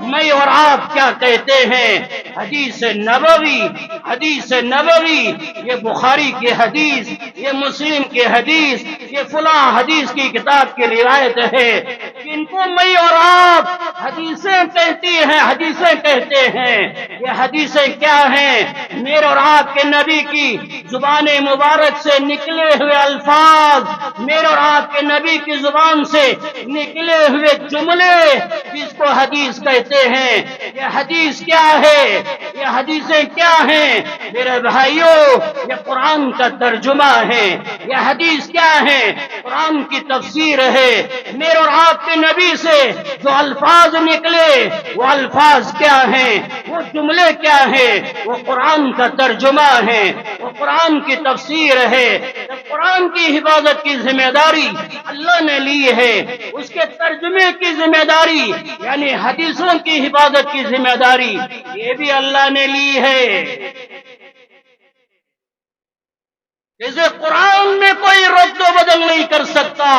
میں اور آپ کیا کہتے ہیں؟ حدیث نبوی، حدیث نبوی، یہ بخاری کی حدیث، یہ مسلم کی حدیث، یہ فلاں حدیث کی کتاب کی روایت ہے، جن کو میں اور آپ حدیثیں کہتی ہیں، حدیثیں کہتے ہیں۔ یہ حدیثیں کیا ہیں؟ میرے اور آپ کے نبی کی زبان مبارک سے نکلے ہوئے الفاظ، میرے اور آپ کے نبی کی زبان سے نکلے ہوئے جملے، جس کو حدیث کہتے ہیں۔ یہ حدیث کیا ہے؟ یہ حدیثیں کیا ہیں میرے بھائیوں؟ یہ قرآن کا ترجمہ ہے۔ یہ حدیث کیا ہے؟ قرآن کی تفسیر ہے۔ میرے اور آپ کے نبی سے جو الفاظ نکلے، وہ الفاظ کیا ہیں؟ وہ جملے کیا ہیں؟ وہ قرآن کا ترجمہ ہے، وہ قرآن کی تفسیر ہے۔ قرآن کی حفاظت کی ذمہ داری اللہ نے لی ہے، اس کے ترجمے کی ذمہ داری یعنی حدیثوں کی حفاظت کی ذمہ داری یہ بھی اللہ نے لی ہے۔ جیسے قرآن میں کوئی رد و بدل نہیں کر سکتا،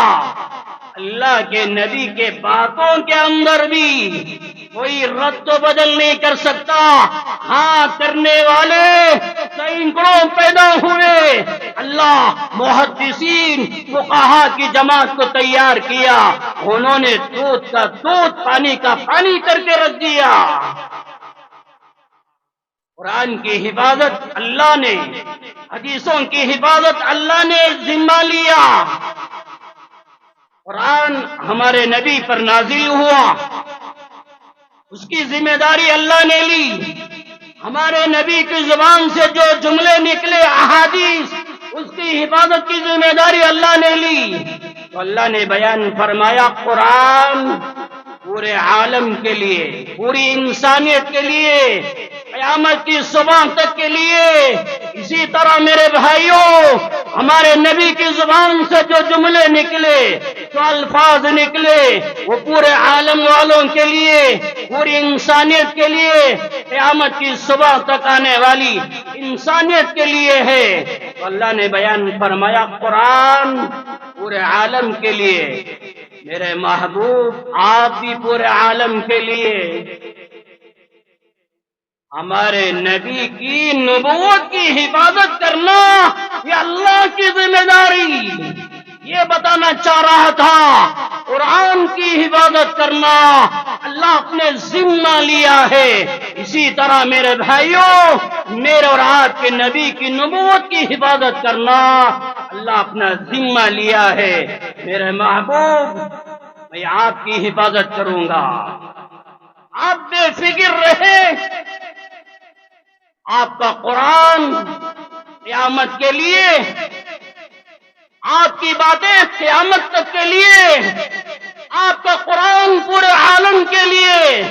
اللہ کے نبی کے باتوں کے اندر بھی کوئی رد و بدل نہیں کر سکتا۔ ہاں، کرنے والے سینکڑوں پیدا ہوئے، اللہ محدثین فقہا کی جماعت کو تیار کیا، انہوں نے دودھ کا دودھ، پانی کا پانی کر کے رکھ دیا۔ قرآن کی حفاظت اللہ نے، حدیثوں کی حفاظت اللہ نے ذمہ لیا۔ قرآن ہمارے نبی پر نازل ہوا، اس کی ذمہ داری اللہ نے لی۔ ہمارے نبی کی زبان سے جو جملے نکلے، احادیث، اس کی حفاظت کی ذمہ داری اللہ نے لی۔ تو اللہ نے بیان فرمایا قرآن پورے عالم کے لیے، پوری انسانیت کے لیے، قیامت کی صبح تک کے لیے۔ اسی طرح میرے بھائیوں، ہمارے نبی کی زبان سے جو جملے نکلے، جو الفاظ نکلے، وہ پورے عالم والوں کے لیے، پوری انسانیت کے لیے، قیامت کی صبح تک آنے والی انسانیت کے لیے ہے۔ تو اللہ نے بیان فرمایا قرآن پورے عالم کے لیے، میرے محبوب آپ بھی پورے عالم کے لیے۔ ہمارے نبی کی نبوت کی حفاظت کرنا یہ اللہ کی ذمہ داری، یہ بتانا چاہ رہا تھا۔ قرآن کی حفاظت کرنا اللہ اپنے ذمہ لیا ہے۔ اسی طرح میرے بھائیوں، میرے اور آپ کے نبی کی نبوت کی حفاظت کرنا اللہ اپنا ذمہ لیا ہے۔ میرے محبوب، میں آپ کی حفاظت کروں گا، آپ بے فکر رہے۔ آپ کا قرآن قیامت کے لیے، آپ کی باتیں قیامت تک کے لیے، آپ کا قرآن پورے عالم کے لیے،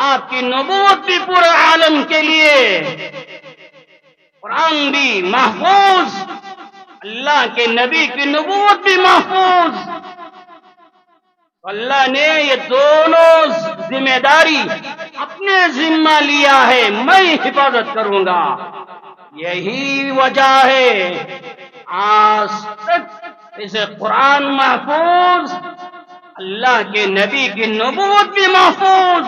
آپ کی نبوت بھی پورے عالم کے لیے۔ قرآن بھی محفوظ، اللہ کے نبی کی نبوت بھی محفوظ۔ اللہ نے یہ دونوں ذمہ داری اپنے ذمہ لیا ہے، میں حفاظت کروں گا۔ یہی وجہ ہے آج تک اسے قرآن محفوظ، اللہ کے نبی کی نبوت بھی محفوظ،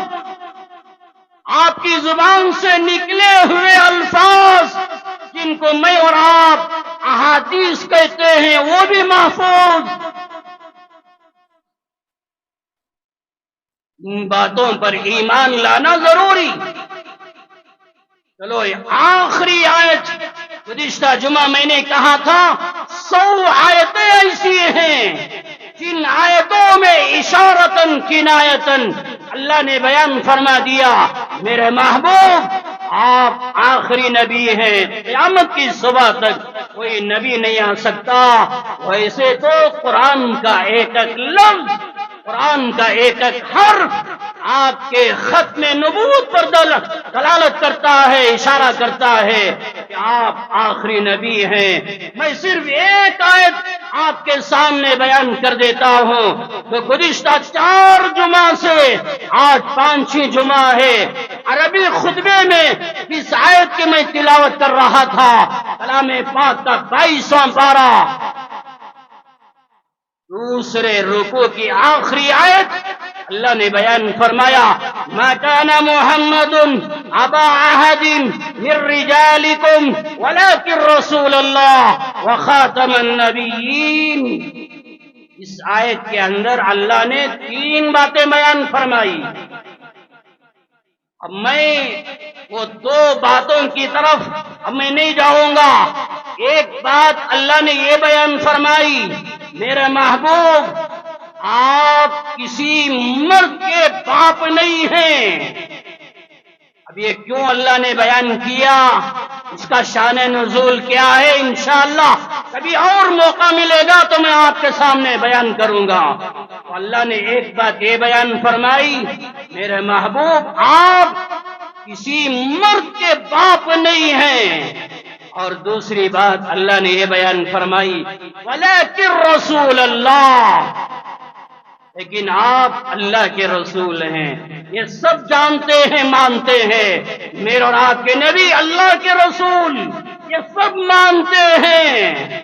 آپ کی زبان سے نکلے ہوئے الفاظ جن کو میں اور آپ احادیث کہتے ہیں وہ بھی محفوظ۔ ان باتوں پر ایمان لانا ضروری۔ چلو آخری آیت، گزشتہ جمعہ میں نے کہا تھا 100 آیتیں ایسی ہیں جن آیتوں میں اشارتاً کنایتاً اللہ نے بیان فرما دیا میرے محبوب آپ آخری نبی ہیں، قیامت کی صبح تک کوئی نبی نہیں آ سکتا۔ ویسے تو قرآن کا ایک ایک لفظ، قرآن کا ایک ایک حرف آپ کے ختم نبوت پر دلالت کرتا ہے، اشارہ کرتا ہے کہ آپ آخری نبی ہیں۔ میں صرف ایک آیت آپ کے سامنے بیان کر دیتا ہوں تو گزشتہ 4 جمعہ سے آج 5 جمعہ ہے، عربی خطبے میں اس آیت کی میں تلاوت کر رہا تھا، کلام پاک کا 22واں پارہ، دوسرے رکوع کی آخری آیت اللہ نے بیان فرمایا ما كان محمد ابا احد من رجالكم ولكن رسول الله وخاتم النبيين۔ اس آیت کے اندر اللہ نے 3 باتیں بیان فرمائی۔ اب میں وہ 2 باتوں کی طرف اب میں نہیں جاؤں گا۔ ایک بات اللہ نے یہ بیان فرمائی میرے محبوب آپ کسی مرد کے باپ نہیں ہیں۔ اب یہ کیوں اللہ نے بیان کیا، اس کا شان نزول کیا ہے، انشاءاللہ کبھی اور موقع ملے گا تو میں آپ کے سامنے بیان کروں گا۔ تو اللہ نے ایک بات یہ بیان فرمائی میرے محبوب آپ کسی مرد کے باپ نہیں ہیں، اور دوسری بات اللہ نے یہ بیان فرمائی ولیکن رسول اللہ، لیکن آپ اللہ کے رسول ہیں۔ یہ سب جانتے ہیں، مانتے ہیں میرے اور آپ کے نبی اللہ کے رسول، یہ سب مانتے ہیں۔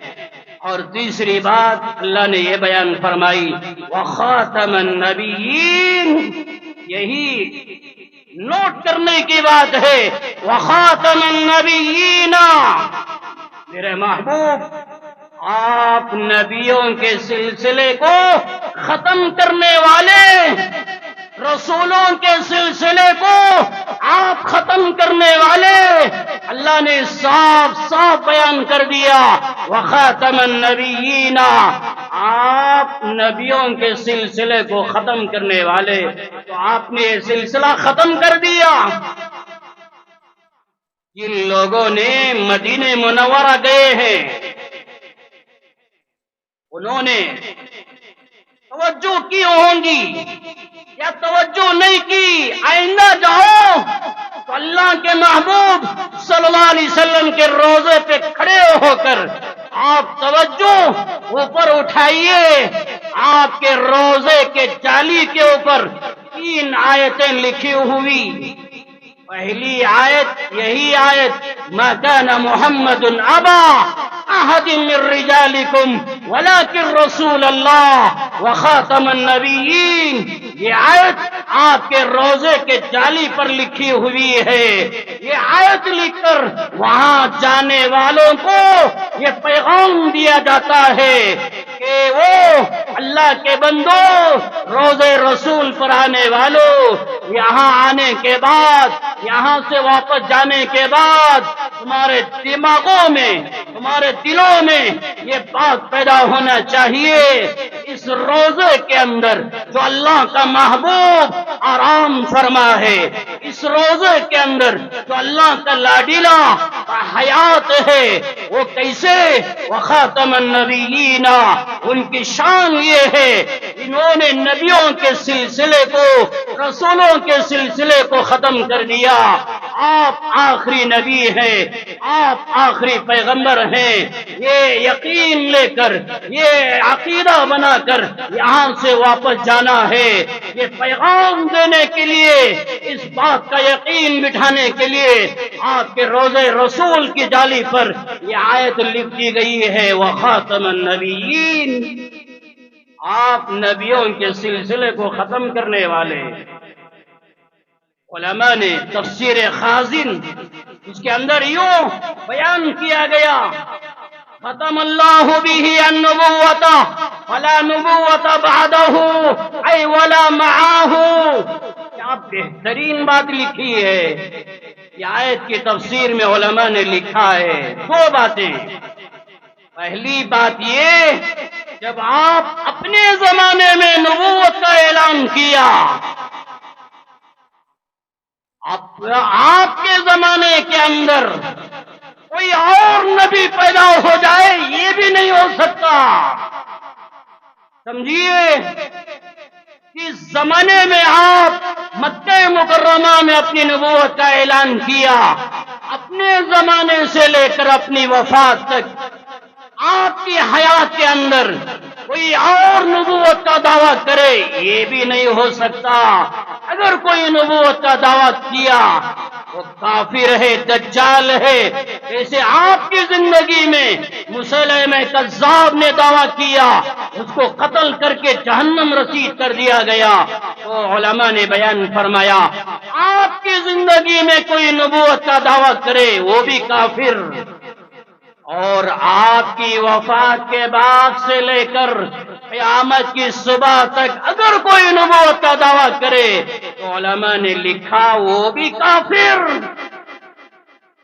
اور تیسری بات اللہ نے یہ بیان فرمائی وخاتم النبیین، یہی نوٹ کرنے کی بات ہے، وخاتم النبیین، میرے محبوب آپ نبیوں کے سلسلے کو ختم کرنے والے، رسولوں کے سلسلے کو آپ ختم کرنے والے، اللہ نے صاف صاف بیان کر دیا وخاتم النبیین، آپ نبیوں کے سلسلے کو ختم کرنے والے۔ تو آپ نے یہ سلسلہ ختم کر دیا۔ جن لوگوں نے مدینہ منورہ گئے ہیں انہوں نے توجہ کی ہوں گی یا توجہ نہیں کی، آئندہ جاؤ تو اللہ کے محبوب صلی اللہ علیہ وسلم کے روضے پہ کھڑے ہو کر آپ توجہ اوپر اٹھائیے، آپ کے روزے کے جالی کے اوپر 3 آیتیں لکھی ہوئی. پہلی آیت یہی آیت ما كان محمد ابا احد من رجالکم ولکن رسول اللہ وخاتم النبیین. یہ آیت آپ کے روزے کے جالی پر لکھی ہوئی ہے. یہ آیت لکھ کر وہاں جانے والوں کو یہ پیغام دیا جاتا ہے کہ وہ اللہ کے بندو، روزے رسول پر آنے والوں، یہاں آنے کے بعد، یہاں سے واپس جانے کے بعد تمہارے دماغوں میں، تمہارے دلوں میں یہ بات پیدا ہونا چاہیے، اس روزے کے اندر جو اللہ کا محبوب آرام فرما ہے، اس روزے کے اندر جو اللہ کا لاڈیلا حیات ہے، وہ کیسے؟ وخاتم النبیین، ان کی شان یہ ہے انہوں نے نبیوں کے سلسلے کو، رسولوں کے سلسلے کو ختم کر دیا. آپ آخری نبی ہیں، آپ آخری پیغمبر ہیں. یہ یقین لے کر، یہ عقیدہ بنا کر یہاں سے واپس جانا ہے. یہ پیغام دینے کے لیے، اس بات کا یقین بٹھانے کے لیے آپ کے روزے رسول کی جالی پر یہ آیت لکھ دی گئی ہے وخاتم النبیین. آپ نبیوں کے سلسلے کو ختم کرنے والے. علماء نے تفسیر خازن اس کے اندر یوں بیان کیا گیا، ختم اللہ بہ النبوۃ ولا نبوۃ بعدہ ای ولا معہ. کیا بہترین بات لکھی ہے. یہ آیت کی تفسیر میں علماء نے لکھا ہے 2 باتیں. پہلی بات یہ، جب آپ اپنے زمانے میں نبوت کا اعلان کیا، آپ کے زمانے کے اندر کوئی اور نبی پیدا ہو جائے یہ بھی نہیں ہو سکتا. سمجھیے، اس زمانے میں آپ مکہ مکرمہ میں اپنی نبوت کا اعلان کیا، اپنے زمانے سے لے کر اپنی وفات تک آپ کی حیات کے اندر کوئی اور نبوت کا دعویٰ کرے یہ بھی نہیں ہو سکتا. اگر کوئی نبوت کا دعویٰ کیا وہ کافر ہے، دجال ہے. جیسے آپ کی زندگی میں مسیلمہ کذاب نے دعویٰ کیا، اس کو قتل کر کے جہنم رسید کر دیا گیا، تو علماء نے بیان فرمایا آپ کی زندگی میں کوئی نبوت کا دعویٰ کرے وہ بھی کافر. اور آپ کی وفات کے بعد سے لے کر قیامت کی صبح تک اگر کوئی نبوت کا دعویٰ کرے تو علماء نے لکھا وہ بھی کافر.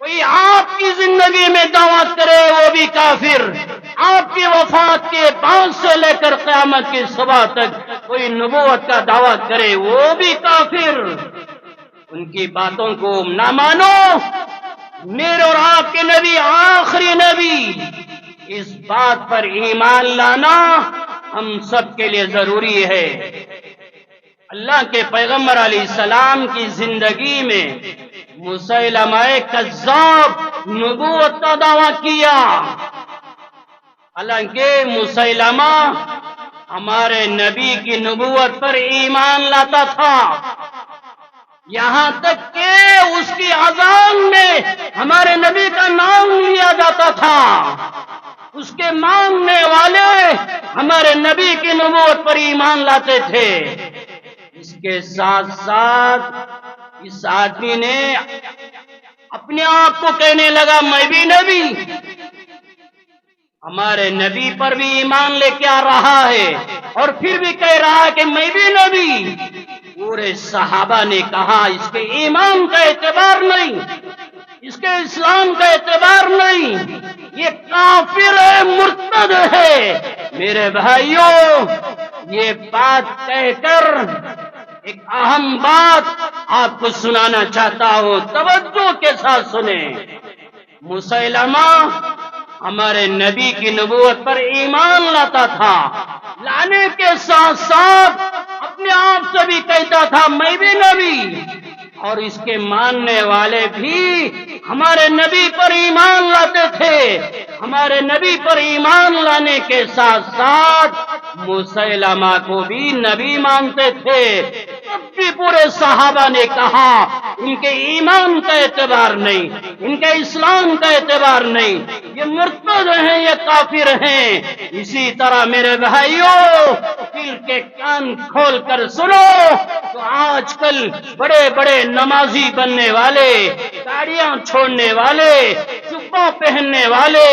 کوئی آپ کی زندگی میں دعویٰ کرے وہ بھی کافر. آپ کی وفات کے بعد سے لے کر قیامت کی صبح تک کوئی نبوت کا دعویٰ کرے وہ بھی کافر. ان کی باتوں کو نہ مانو. میرے اور آپ کے نبی آخری نبی، اس بات پر ایمان لانا ہم سب کے لیے ضروری ہے. اللہ کے پیغمبر علیہ السلام کی زندگی میں مسیلمہ کذاب نبوت کا دعویٰ کیا، حالانکہ مسیلمہ ہمارے نبی کی نبوت پر ایمان لاتا تھا، یہاں تک کہ اس کی اذان میں ہمارے نبی کا نام لیا جاتا تھا. اس کے ماننے والے ہمارے نبی کی نبوت پر ایمان لاتے تھے. اس کے ساتھ ساتھ اس آدمی نے اپنے آپ کو کہنے لگا میں بھی نبی. ہمارے نبی پر بھی ایمان لے کے آ رہا ہے اور پھر بھی کہہ رہا ہے کہ میں بھی نبی. پورے صحابہ نے کہا اس کے ایمان کا اعتبار نہیں، اس کے اسلام کا اعتبار نہیں، یہ کافر ہے، مرتد ہے. میرے بھائیوں، یہ بات کہہ کر ایک اہم بات آپ کو سنانا چاہتا ہوں، توجہ کے ساتھ سنیں. مسیلمہ ہمارے نبی کی نبوت پر ایمان لاتا تھا، لانے کے ساتھ ساتھ اپنے آپ سے بھی کہتا تھا میں بھی نبی، اور اس کے ماننے والے بھی ہمارے نبی پر ایمان لاتے تھے. ہمارے نبی پر ایمان لانے کے ساتھ ساتھ مسیلمہ کو بھی نبی مانتے تھے۔ تب بھی پورے صحابہ نے کہا ان کے ایمان کا اعتبار نہیں، ان کے اسلام کا اعتبار نہیں، یہ مرتد ہیں، یہ کافر ہیں۔ اسی طرح میرے بھائیوں، دل کے کان کھول کر سنو تو آج کل بڑے بڑے نمازی بننے والے، داڑیاں چھوڑنے والے، جبہ پہننے والے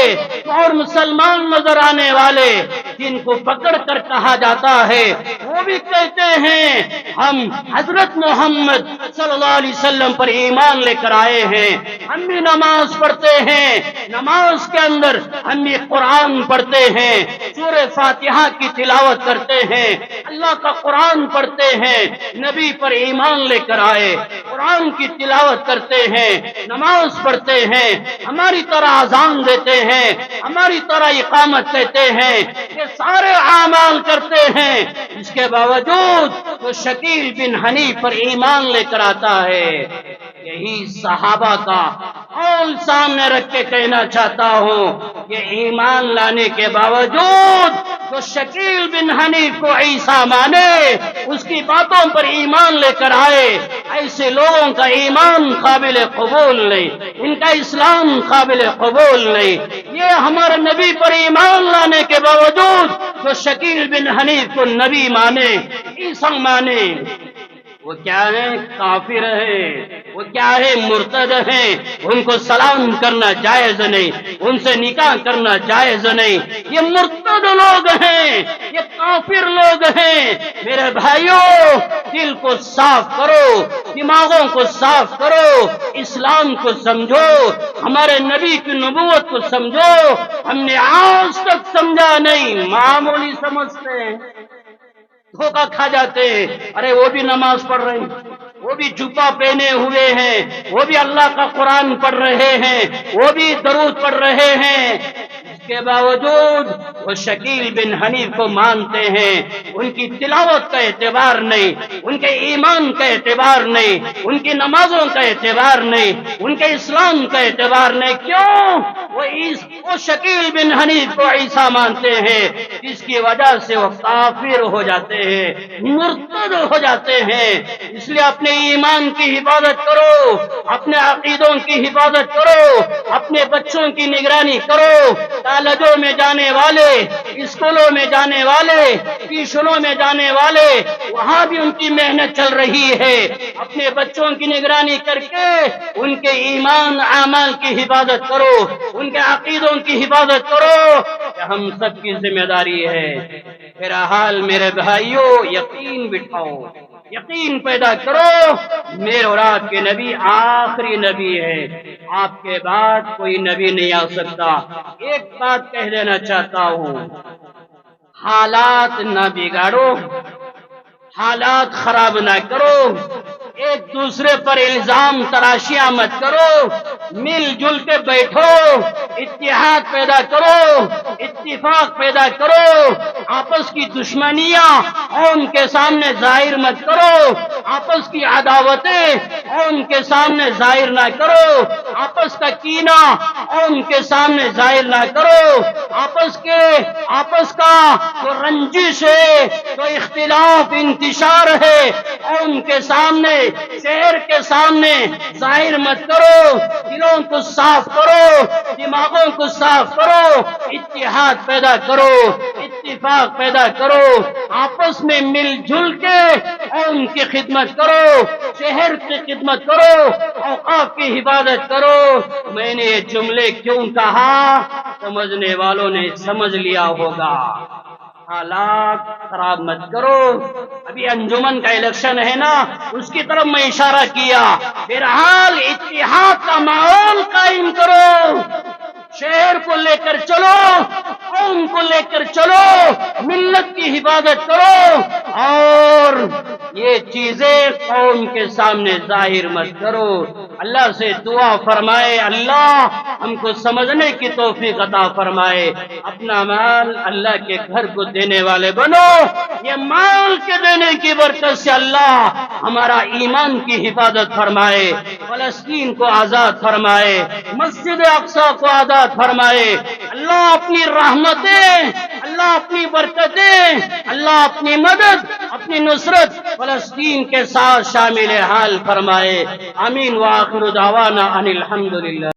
اور مسلمان نظر آنے والے، جن کو پکڑ کر کہا جاتا ہے، وہ بھی کہتے ہیں ہم حضرت محمد صلی اللہ علیہ وسلم پر ایمان لے کر آئے ہیں، ہم بھی نماز پڑھتے ہیں، نماز کے اندر ہم بھی قرآن پڑھتے ہیں، سورہ فاتحہ کی تلاوت کرتے ہیں، اللہ کا قرآن پڑھتے ہیں، نبی پر ایمان لے کر آئے، قرآن کی تلاوت کرتے ہیں، نماز پڑھتے ہیں، ہماری طرح اذان دیتے ہیں، ہماری طرح اقامت کہتے ہیں، یہ سارے اعمال کرتے ہیں۔ اس کے باوجود وہ شکیل بن حنیف پر ایمان لے کر آتا ہے۔ یہی صحابہ کا قول سامنے رکھ کے کہنا چاہتا ہوں، یہ ایمان لانے کے باوجود جو شکیل بن حنیف کو عیسیٰ مانے، اس کی باتوں پر ایمان لے کر آئے، ایسے لوگوں کا ایمان قابل قبول نہیں، ان کا اسلام قابل قبول نہیں۔ یہ ہمارے نبی پر ایمان لانے کے باوجود جو شکیل بن حنیف کو نبی مانے، عیسیٰ مانے، وہ کیا ہے؟ کافر ہے، وہ کیا ہے؟ مرتد ہیں، ان کو سلام کرنا جائز نہیں، ان سے نکاح کرنا جائز نہیں، یہ مرتد لوگ ہیں، یہ کافر لوگ ہیں۔ میرے بھائیوں، دل کو صاف کرو، دماغوں کو صاف کرو، اسلام کو سمجھو، ہمارے نبی کی نبوت کو سمجھو۔ ہم نے آج تک سمجھا نہیں، معمولی سمجھتے ہیں، دھوکہ کھا جاتے ہیں۔ ارے وہ بھی نماز پڑھ رہے ہیں، وہ بھی جبہ پہنے ہوئے ہیں، وہ بھی اللہ کا قرآن پڑھ رہے ہیں، وہ بھی درود پڑھ رہے ہیں، اس کے باوجود وہ شکیل بن حنیف کو مانتے ہیں۔ ان کی تلاوت کا اعتبار نہیں، ان کے ایمان کا اعتبار نہیں، ان کی نمازوں کا اعتبار نہیں، ان کے اسلام کا اعتبار نہیں۔ کیوں؟ وہ شکیل بن حنیف کو عیسیٰ مانتے ہیں، جس کی وجہ سے وہ کافر ہو جاتے ہیں، مرتد ہو جاتے ہیں۔ اس لیے اپنے ایمان کی حفاظت کرو، اپنے عقیدوں کی حفاظت کرو، اپنے بچوں کی نگرانی کرو۔ کالجوں میں جانے والے، اسکولوں میں جانے والے، ٹیوشنوں میں جانے والے، وہاں بھی ان کی محنت چل رہی ہے۔ اپنے بچوں کی نگرانی کر کے ان کے ایمان اعمال کی حفاظت کرو، ان کے عقیدوں کی حفاظت کرو، یہ ہم سب کی ذمہ داری ہے۔ بہرحال میرے بھائیوں، یقین بٹھاؤ، یقین پیدا کرو، میرے اور آپ کے نبی آخری نبی ہے، آپ کے بعد کوئی نبی نہیں آ سکتا۔ ایک بات کہہ دینا چاہتا ہوں، حالات نہ بگاڑو، حالات خراب نہ کرو، ایک دوسرے پر الزام تراشیاں مت کرو، مل جل کے بیٹھو، اتحاد پیدا کرو، اتفاق پیدا کرو، آپس کی دشمنیاں ان کے سامنے ظاہر مت کرو، آپس کی عداوتیں ان کے سامنے ظاہر نہ کرو، آپس کا کینہ ان کے سامنے ظاہر نہ کرو، آپس کا جو رنجش ہے، جو اختلاف انتشار ہے، ان کے سامنے، شہر کے سامنے ظاہر مت کرو۔ دلوں کو صاف کرو، دماغوں کو صاف کرو، اتحاد پیدا کرو، اتفاق پیدا کرو، آپس میں مل جل کے ان کی خدمت کرو، شہر کی خدمت کرو، اوقاف کی حفاظت کرو۔ میں نے یہ جملے کیوں کہا؟ سمجھنے والوں نے سمجھ لیا ہوگا۔ حالات خراب مت کرو۔ ابھی انجمن کا الیکشن ہے نا، اس کی طرف میں اشارہ کیا۔ بہرحال اتحاد کا ماحول قائم کرو، شہر کو لے کر چلو، قوم کو لے کر چلو، ملت کی حفاظت کرو، اور یہ چیزیں قوم کے سامنے ظاہر مت کرو۔ اللہ سے دعا فرمائے، اللہ ہم کو سمجھنے کی توفیق عطا فرمائے۔ اپنا مال اللہ کے گھر کو دینے والے بنو، یہ مال کے دینے کی برکت سے اللہ ہمارا ایمان کی حفاظت فرمائے، فلسطین کو آزاد فرمائے، مسجد اقصی کو آزاد فرمائے۔ اللہ اللہ اپنی رحمتیں، اللہ اپنی برکتیں، اللہ اپنی مدد، اپنی نصرت فلسطین کے ساتھ شامل حال فرمائے. آمین. وآخر دعوانا ان الحمدللہ.